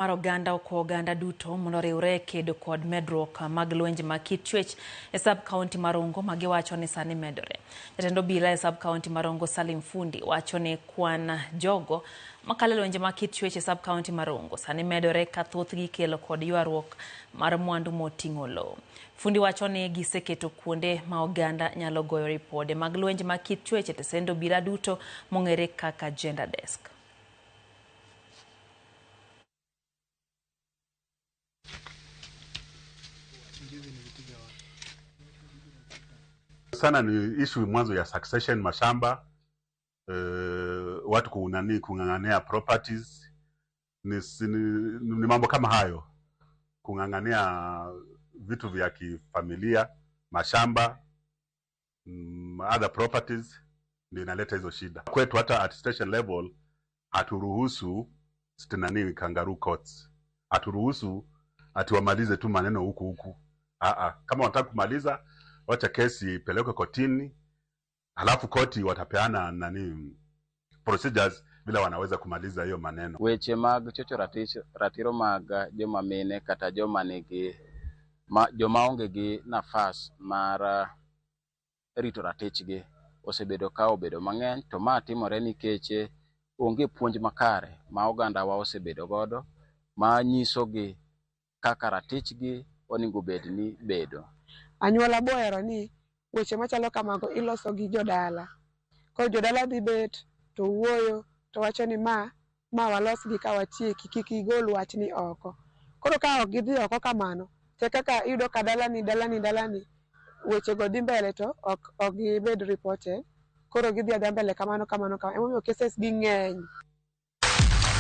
Mar oganda oko oganda duto mondo riwre kedo kod medruok mag lwenje mag kit chwech e sub-county mar Rongo ma giwacho ni sani medore. Jatend obila e sub-county mar Rongo Salim Fundi wacho ni kwan jogo makalo lwenje mag kit chwech e sub-county mar Rongo sani medore ka thothgi ikelo kod ywaruok mar mwandu moting'o lowo. Fundi wacho ni giseketo kuonde ma oganda nyalo goyo ripode mag lwenje mag kit chwech e tesend obila duto mong'ere kaka gender desk. Sana ni issue mwanzo ya succession mashamba, watu kung'ang'ania properties, ni mambo kama hayo, kung'ang'ania vitu vya kifamilia, mashamba, other properties, ndio inaleta hizo shida. Kwetu hata at station level haturuhusu kangaroo courts, haturuhusu atiwamalize tu maneno huku. Kama wanataka kumaliza, wacha kesi peleke kotini, halafu koti watapeana procedures bila wanaweza kumaliza hiyo maneno. Weche mag chocho ratiro mag joma mine kata joma onge gi nafas mar rito ratichgi osebedo ka obedo mang'eny, to ma timore nikech onge puonj makare ma oganda wa osebedo godo ma nyisogi kaka ratichgi onego bed ni bedo. Anyuola bohero ni weche machalo kamago iloso gi jodala. Koro jodala dhi bet to wuoyo to wacho ni ma walosgi ka watieki, kik igol wachni oko. Koro ka ok gidhi oko kamano, te kaka iyudo ka dalani weche go dhi mbele to ok gibed reported. Koro gidhi adha mbele kamano. Emomiyo cases gi ng'eny.